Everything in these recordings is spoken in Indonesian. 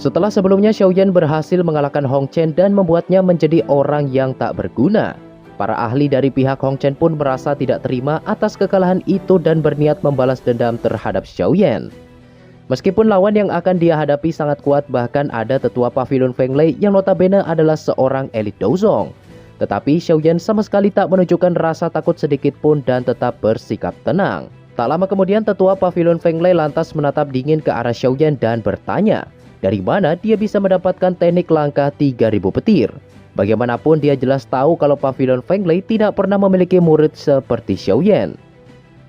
Setelah sebelumnya Xiaoyan berhasil mengalahkan Hong Chen dan membuatnya menjadi orang yang tak berguna, para ahli dari pihak Hong Chen pun merasa tidak terima atas kekalahan itu dan berniat membalas dendam terhadap Xiaoyan. Meskipun lawan yang akan dia hadapi sangat kuat, bahkan ada tetua pavilion Feng Lei yang notabene adalah seorang elit Douzong, tetapi Xiaoyan sama sekali tak menunjukkan rasa takut sedikit pun dan tetap bersikap tenang. Tak lama kemudian tetua pavilion Feng Lei lantas menatap dingin ke arah Xiaoyan dan bertanya, dari mana dia bisa mendapatkan teknik langkah 3000 petir. Bagaimanapun dia jelas tahu kalau pavilion Feng Lei tidak pernah memiliki murid seperti Xiaoyan.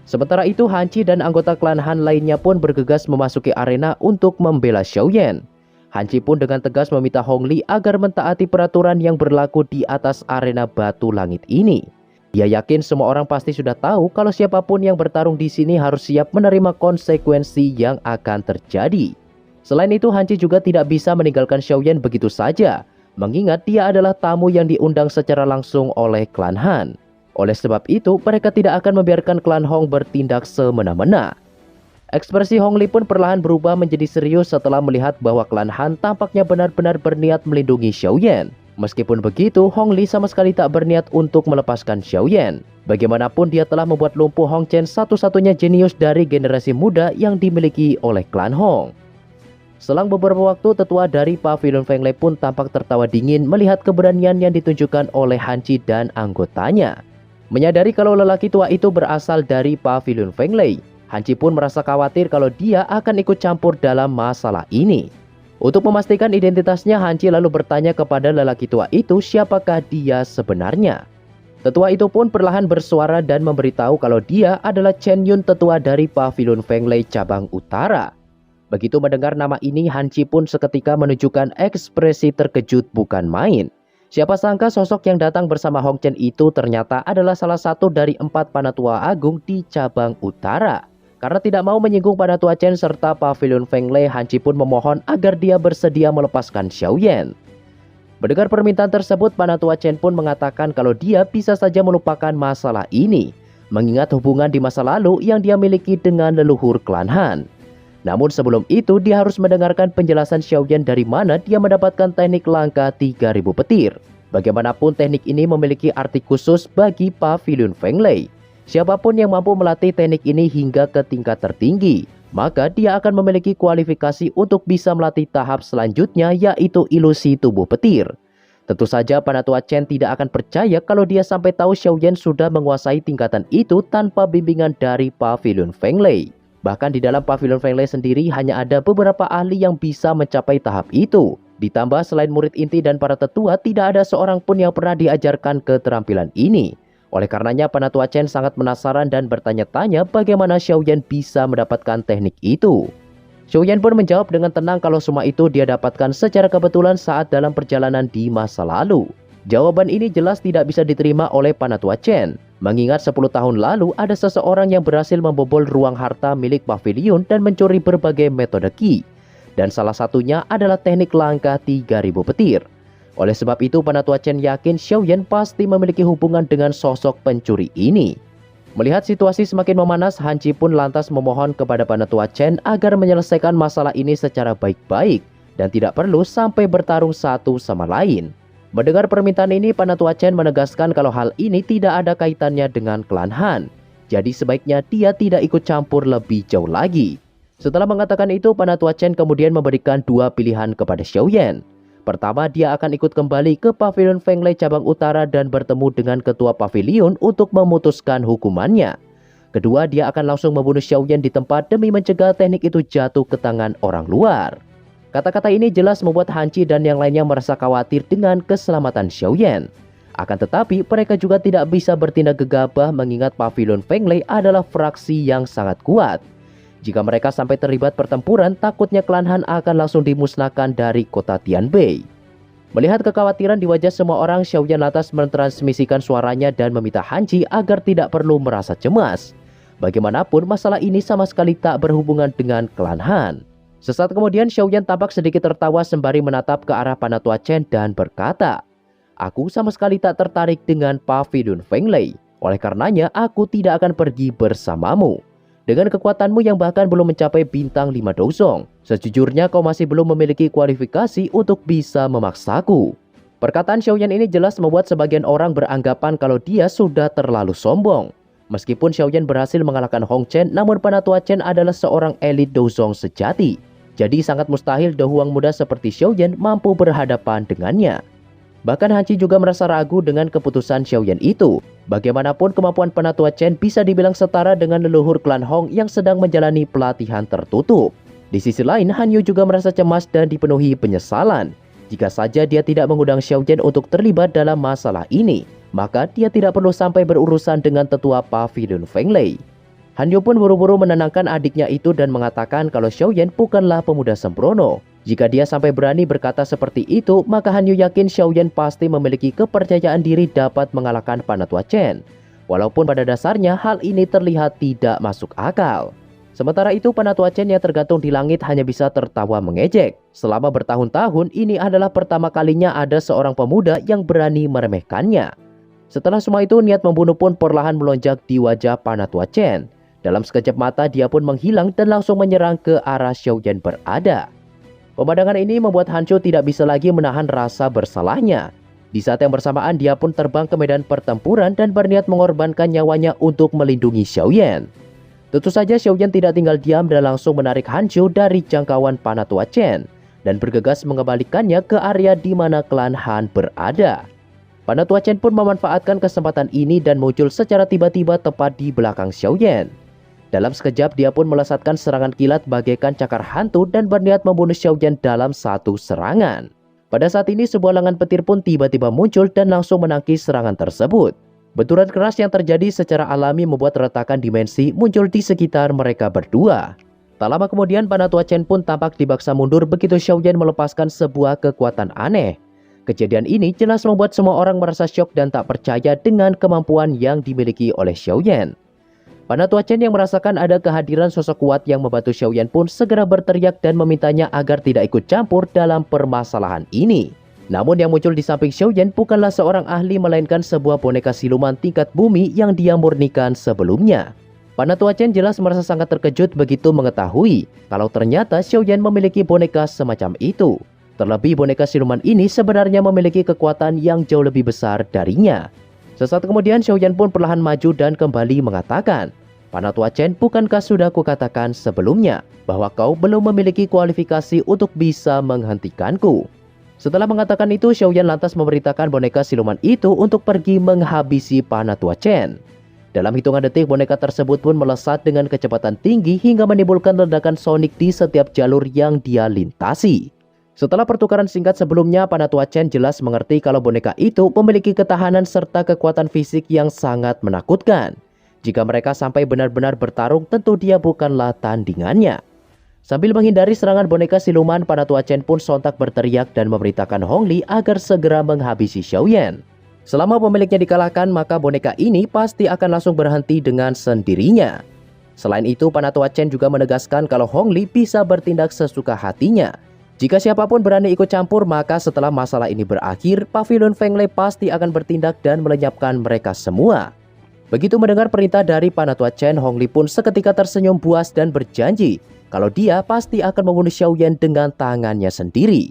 Sementara itu Han Qi dan anggota klan Han lainnya pun bergegas memasuki arena untuk membela Xiaoyan. Han Qi pun dengan tegas meminta Hong Li agar mentaati peraturan yang berlaku di atas arena batu langit ini. Dia yakin semua orang pasti sudah tahu kalau siapapun yang bertarung di sini harus siap menerima konsekuensi yang akan terjadi. Selain itu Han Qi juga tidak bisa meninggalkan Xiaoyan begitu saja, mengingat dia adalah tamu yang diundang secara langsung oleh klan Han. Oleh sebab itu, mereka tidak akan membiarkan klan Hong bertindak semena-mena. Ekspresi Hong Li pun perlahan berubah menjadi serius setelah melihat bahwa klan Han tampaknya benar-benar berniat melindungi Xiaoyan. Meskipun begitu, Hong Li sama sekali tak berniat untuk melepaskan Xiaoyan. Bagaimanapun dia telah membuat lumpuh Hong Chen, satu-satunya jenius dari generasi muda yang dimiliki oleh klan Hong. Selang beberapa waktu, tetua dari pavilion Feng Lei pun tampak tertawa dingin melihat keberanian yang ditunjukkan oleh Han Qi dan anggotanya. Menyadari kalau lelaki tua itu berasal dari pavilion Feng Lei, Han Qi pun merasa khawatir kalau dia akan ikut campur dalam masalah ini. Untuk memastikan identitasnya, Han Qi lalu bertanya kepada lelaki tua itu siapakah dia sebenarnya. Tetua itu pun perlahan bersuara dan memberitahu kalau dia adalah Chen Yun, tetua dari pavilion Feng Lei cabang utara. Begitu mendengar nama ini, Han Qi pun seketika menunjukkan ekspresi terkejut bukan main. Siapa sangka sosok yang datang bersama Hong Chen itu ternyata adalah salah satu dari 4 panatua agung di cabang utara. Karena tidak mau menyinggung panatua Chen serta pavilion Feng Lei, Han Qi pun memohon agar dia bersedia melepaskan Xiaoyan. Mendengar permintaan tersebut, panatua Chen pun mengatakan kalau dia bisa saja melupakan masalah ini, mengingat hubungan di masa lalu yang dia miliki dengan leluhur klan Han. Namun sebelum itu dia harus mendengarkan penjelasan Xiaoyan dari mana dia mendapatkan teknik langkah 3000 petir. Bagaimanapun teknik ini memiliki arti khusus bagi pavilion Feng Lei. Siapapun yang mampu melatih teknik ini hingga ke tingkat tertinggi, maka dia akan memiliki kualifikasi untuk bisa melatih tahap selanjutnya, yaitu ilusi tubuh petir. Tentu saja panatua Chen tidak akan percaya kalau dia sampai tahu Xiaoyan sudah menguasai tingkatan itu tanpa bimbingan dari pavilion Feng Lei. Bahkan di dalam pavilion Feng Lei sendiri hanya ada beberapa ahli yang bisa mencapai tahap itu. Ditambah selain murid inti dan para tetua, tidak ada seorang pun yang pernah diajarkan keterampilan ini. Oleh karenanya panatua Chen sangat penasaran dan bertanya-tanya bagaimana Xiaoyan bisa mendapatkan teknik itu. Xiaoyan pun menjawab dengan tenang kalau semua itu dia dapatkan secara kebetulan saat dalam perjalanan di masa lalu. Jawaban ini jelas tidak bisa diterima oleh panatua Chen, mengingat 10 tahun lalu ada seseorang yang berhasil membobol ruang harta milik pavilion dan mencuri berbagai metode Qi. Dan salah satunya adalah teknik langkah 3000 petir. Oleh sebab itu panatua Chen yakin Xiaoyan pasti memiliki hubungan dengan sosok pencuri ini. Melihat situasi semakin memanas, Han Qi pun lantas memohon kepada panatua Chen agar menyelesaikan masalah ini secara baik-baik dan tidak perlu sampai bertarung satu sama lain. Mendengar permintaan ini, panatua Chen menegaskan kalau hal ini tidak ada kaitannya dengan klan Han. Jadi sebaiknya dia tidak ikut campur lebih jauh lagi. Setelah mengatakan itu, panatua Chen kemudian memberikan 2 pilihan kepada Xiaoyan. Pertama, dia akan ikut kembali ke pavilion Feng Lei cabang utara dan bertemu dengan ketua pavilion untuk memutuskan hukumannya. Kedua, dia akan langsung membunuh Xiaoyan di tempat demi mencegah teknik itu jatuh ke tangan orang luar. Kata-kata ini jelas membuat Han Qi dan yang lainnya merasa khawatir dengan keselamatan Xiaoyan. Akan tetapi, mereka juga tidak bisa bertindak gegabah mengingat pavilion Feng Lei adalah fraksi yang sangat kuat. Jika mereka sampai terlibat pertempuran, takutnya klan Han akan langsung dimusnahkan dari kota Tianbei. Melihat kekhawatiran di wajah semua orang, Xiaoyan lantas mentransmisikan suaranya dan meminta Han Qi agar tidak perlu merasa cemas. Bagaimanapun, masalah ini sama sekali tak berhubungan dengan klan Han. Sesaat kemudian Xiaoyan tampak sedikit tertawa sembari menatap ke arah panatua Chen dan berkata, "Aku sama sekali tak tertarik dengan pavilion Feng Lei. Oleh karenanya aku tidak akan pergi bersamamu. Dengan kekuatanmu yang bahkan belum mencapai bintang 5 dosong, sejujurnya kau masih belum memiliki kualifikasi untuk bisa memaksaku. Perkataan Xiaoyan ini jelas membuat sebagian orang beranggapan kalau dia sudah terlalu sombong. Meskipun Xiaoyan berhasil mengalahkan Hong Chen, namun Penatua Chen adalah seorang elit dosong sejati. Jadi sangat mustahil Da Huang muda seperti Xiaoyan mampu berhadapan dengannya. Bahkan Han Qi juga merasa ragu dengan keputusan Xiaoyan itu. Bagaimanapun kemampuan Penatua Chen bisa dibilang setara dengan leluhur klan Hong yang sedang menjalani pelatihan tertutup. Di sisi lain, Han Yu juga merasa cemas dan dipenuhi penyesalan. Jika saja dia tidak mengundang Xiaoyan untuk terlibat dalam masalah ini, maka dia tidak perlu sampai berurusan dengan tetua Pavilion Fenglei. Han Yu pun buru-buru menenangkan adiknya itu dan mengatakan kalau Xiaoyan bukanlah pemuda sembrono. Jika dia sampai berani berkata seperti itu, maka Han Yu yakin Xiaoyan pasti memiliki kepercayaan diri dapat mengalahkan Penatua Chen. Walaupun pada dasarnya hal ini terlihat tidak masuk akal. Sementara itu Penatua Chen yang tergantung di langit hanya bisa tertawa mengejek. Selama bertahun-tahun ini adalah pertama kalinya ada seorang pemuda yang berani meremehkannya. Setelah semua itu, niat membunuh pun perlahan melonjak di wajah Penatua Chen. Dalam sekejap mata dia pun menghilang dan langsung menyerang ke arah Xiaoyan berada. Pemandangan ini membuat Han Qi tidak bisa lagi menahan rasa bersalahnya. Di saat yang bersamaan dia pun terbang ke medan pertempuran dan berniat mengorbankan nyawanya untuk melindungi Xiaoyan. Tentu saja Xiaoyan tidak tinggal diam dan langsung menarik Han Qi dari jangkauan Penatua Chen dan bergegas mengembalikannya ke area di mana klan Han berada. Penatua Chen pun memanfaatkan kesempatan ini dan muncul secara tiba-tiba tepat di belakang Xiaoyan. Dalam sekejap dia pun melesatkan serangan kilat bagaikan cakar hantu dan berniat membunuh Xiaoyan dalam satu serangan. Pada saat ini sebuah lengan petir pun tiba-tiba muncul dan langsung menangkis serangan tersebut. Benturan keras yang terjadi secara alami membuat retakan dimensi muncul di sekitar mereka berdua. Tak lama kemudian Penatua Chen pun tampak dibaksa mundur begitu Xiaoyan melepaskan sebuah kekuatan aneh. Kejadian ini jelas membuat semua orang merasa syok dan tak percaya dengan kemampuan yang dimiliki oleh Xiaoyan. Penatua Chen yang merasakan ada kehadiran sosok kuat yang membantu Xiaoyan pun segera berteriak dan memintanya agar tidak ikut campur dalam permasalahan ini. Namun yang muncul di samping Xiaoyan bukanlah seorang ahli melainkan sebuah boneka siluman tingkat bumi yang dia murnikan sebelumnya. Penatua Chen jelas merasa sangat terkejut begitu mengetahui kalau ternyata Xiaoyan memiliki boneka semacam itu. Terlebih boneka siluman ini sebenarnya memiliki kekuatan yang jauh lebih besar darinya. Sesaat kemudian Xiaoyan pun perlahan maju dan kembali mengatakan, Penatua Chen, bukankah sudah kukatakan sebelumnya bahwa kau belum memiliki kualifikasi untuk bisa menghentikanku? Setelah mengatakan itu, Xiaoyan lantas memerintahkan boneka siluman itu untuk pergi menghabisi Penatua Chen. Dalam hitungan detik, boneka tersebut pun melesat dengan kecepatan tinggi hingga menimbulkan ledakan sonik di setiap jalur yang dia lintasi. Setelah pertukaran singkat sebelumnya, Penatua Chen jelas mengerti kalau boneka itu memiliki ketahanan serta kekuatan fisik yang sangat menakutkan. Jika mereka sampai benar-benar bertarung, tentu dia bukanlah tandingannya. Sambil menghindari serangan boneka siluman, Penatua Chen pun sontak berteriak dan memerintahkan Hong Li agar segera menghabisi Xiaoyan. Selama pemiliknya dikalahkan, maka boneka ini pasti akan langsung berhenti dengan sendirinya. Selain itu, Penatua Chen juga menegaskan kalau Hong Li bisa bertindak sesuka hatinya. Jika siapapun berani ikut campur, maka setelah masalah ini berakhir, Pavilion Fenglei pasti akan bertindak dan melenyapkan mereka semua. Begitu mendengar perintah dari Penatua Chen, Hong Li pun seketika tersenyum puas dan berjanji kalau dia pasti akan membunuh Xiaoyan dengan tangannya sendiri.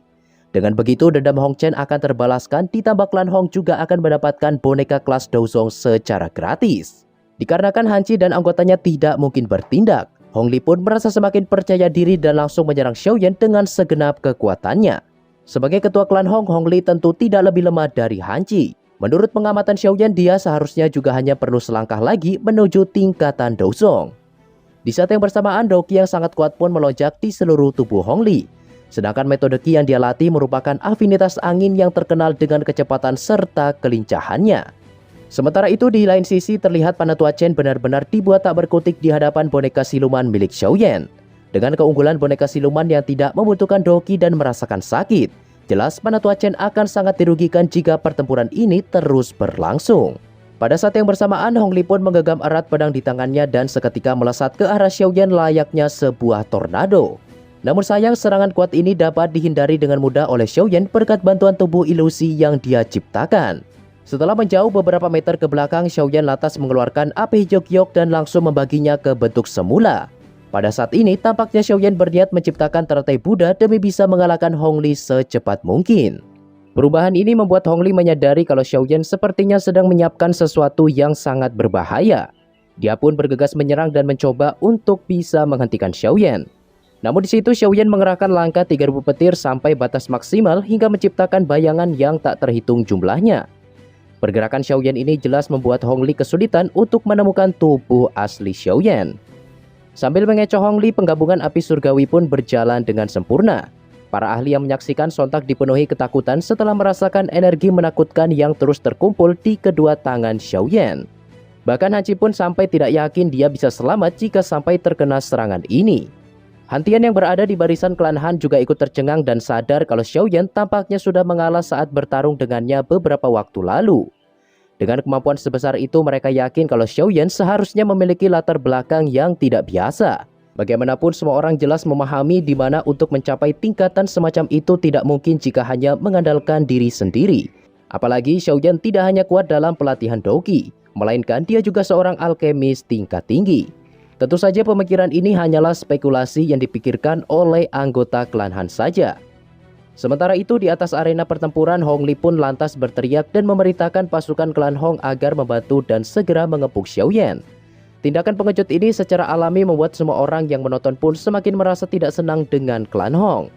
Dengan begitu, dendam Hong Chen akan terbalaskan, ditambah klan Hong juga akan mendapatkan boneka kelas Dozong secara gratis. Dikarenakan Han Qi dan anggotanya tidak mungkin bertindak, Hong Li pun merasa semakin percaya diri dan langsung menyerang Xiaoyan dengan segenap kekuatannya. Sebagai ketua klan Hong, Hong Li tentu tidak lebih lemah dari Han Qi. Menurut pengamatan Xiaoyan, dia seharusnya juga hanya perlu selangkah lagi menuju tingkatan Dozong. Di saat yang bersamaan, Doqi yang sangat kuat pun melonjak di seluruh tubuh Hong Li. Sedangkan metode Qi yang dia latih merupakan afinitas angin yang terkenal dengan kecepatan serta kelincahannya. Sementara itu di lain sisi terlihat Penatua Chen benar-benar dibuat tak berkutik di hadapan boneka siluman milik Xiaoyan. Dengan keunggulan boneka siluman yang tidak membutuhkan Doqi dan merasakan sakit, jelas Penatua Chen akan sangat dirugikan jika pertempuran ini terus berlangsung. Pada saat yang bersamaan, Hong Li pun menggenggam erat pedang di tangannya dan seketika melesat ke arah Xiaoyan layaknya sebuah tornado. Namun sayang, serangan kuat ini dapat dihindari dengan mudah oleh Xiaoyan berkat bantuan tubuh ilusi yang dia ciptakan. Setelah menjauh beberapa meter ke belakang, Xiaoyan lantas mengeluarkan api giok-giok dan langsung membaginya ke bentuk semula. Pada saat ini, tampaknya Xiaoyan berniat menciptakan teratai Buddha demi bisa mengalahkan Hong Li secepat mungkin. Perubahan ini membuat Hong Li menyadari kalau Xiaoyan sepertinya sedang menyiapkan sesuatu yang sangat berbahaya. Dia pun bergegas menyerang dan mencoba untuk bisa menghentikan Xiaoyan. Namun di situ Xiaoyan mengerahkan langkah 3000 petir sampai batas maksimal hingga menciptakan bayangan yang tak terhitung jumlahnya. Pergerakan Xiaoyan ini jelas membuat Hong Li kesulitan untuk menemukan tubuh asli Xiaoyan. Sambil mengecoh Hong Li, penggabungan api surgawi pun berjalan dengan sempurna. Para ahli yang menyaksikan sontak dipenuhi ketakutan setelah merasakan energi menakutkan yang terus terkumpul di kedua tangan Xiaoyan. Bahkan Hanci pun sampai tidak yakin dia bisa selamat jika sampai terkena serangan ini. Hantian yang berada di barisan klan Han juga ikut tercengang dan sadar kalau Xiaoyan tampaknya sudah mengalah saat bertarung dengannya beberapa waktu lalu. Dengan kemampuan sebesar itu, mereka yakin kalau Xiaoyan seharusnya memiliki latar belakang yang tidak biasa. Bagaimanapun semua orang jelas memahami di mana untuk mencapai tingkatan semacam itu tidak mungkin jika hanya mengandalkan diri sendiri. Apalagi Xiaoyan tidak hanya kuat dalam pelatihan Doqi, melainkan dia juga seorang alkemis tingkat tinggi. Tentu saja pemikiran ini hanyalah spekulasi yang dipikirkan oleh anggota klan Han saja. Sementara itu di atas arena pertempuran, Hong Li pun lantas berteriak dan memerintahkan pasukan klan Hong agar membantu dan segera mengepung Xiaoyan. Tindakan pengejut ini secara alami membuat semua orang yang menonton pun semakin merasa tidak senang dengan klan Hong.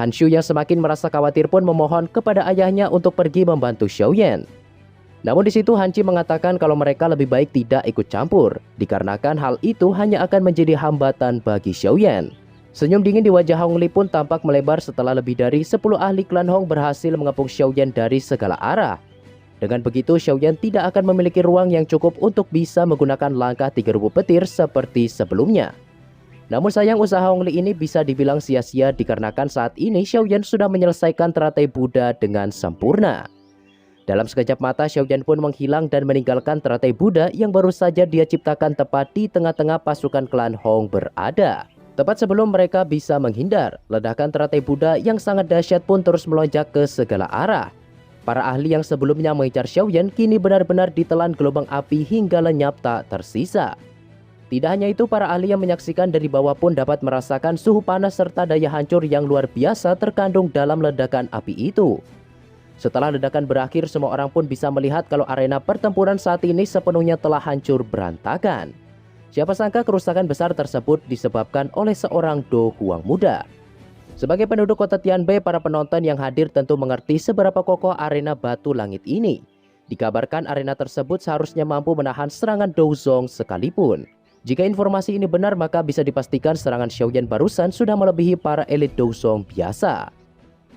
Han Shu yang semakin merasa khawatir pun memohon kepada ayahnya untuk pergi membantu Xiaoyan. Namun di situ Han Chi mengatakan kalau mereka lebih baik tidak ikut campur, dikarenakan hal itu hanya akan menjadi hambatan bagi Xiaoyan. Senyum dingin di wajah Hong Li pun tampak melebar setelah lebih dari 10 ahli klan Hong berhasil mengepung Xiaoyan dari segala arah. Dengan begitu, Xiaoyan tidak akan memiliki ruang yang cukup untuk bisa menggunakan langkah 3000 petir seperti sebelumnya. Namun sayang, usaha Hong Li ini bisa dibilang sia-sia dikarenakan saat ini Xiaoyan sudah menyelesaikan teratai Buddha dengan sempurna. Dalam sekejap mata, Xiaoyan pun menghilang dan meninggalkan teratai Buddha yang baru saja dia ciptakan tepat di tengah-tengah pasukan klan Hong berada. Tepat sebelum mereka bisa menghindar, ledakan teratai Buddha yang sangat dahsyat pun terus melonjak ke segala arah. Para ahli yang sebelumnya mengincar Xiaoyan kini benar-benar ditelan gelombang api hingga lenyap tak tersisa. Tidak hanya itu, para ahli yang menyaksikan dari bawah pun dapat merasakan suhu panas serta daya hancur yang luar biasa terkandung dalam ledakan api itu. Setelah ledakan berakhir, semua orang pun bisa melihat kalau arena pertempuran saat ini sepenuhnya telah hancur berantakan. Siapa sangka kerusakan besar tersebut disebabkan oleh seorang Do Huang muda. Sebagai penduduk kota Tianbei, para penonton yang hadir tentu mengerti seberapa kokoh arena batu langit ini. Dikabarkan arena tersebut seharusnya mampu menahan serangan Douzong sekalipun. Jika informasi ini benar, maka bisa dipastikan serangan Xiaoyan barusan sudah melebihi para elit Douzong biasa.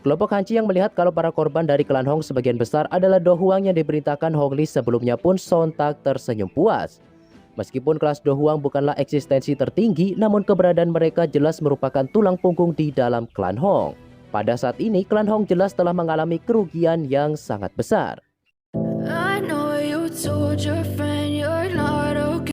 Kelompok Han Chi yang melihat kalau para korban dari klan Hong sebagian besar adalah Do Huang yang diperintahkan Hong Li sebelumnya pun sontak tersenyum puas. Meskipun kelas Do Huang bukanlah eksistensi tertinggi, namun keberadaan mereka jelas merupakan tulang punggung di dalam klan Hong. Pada saat ini, klan Hong jelas telah mengalami kerugian yang sangat besar. I know you told your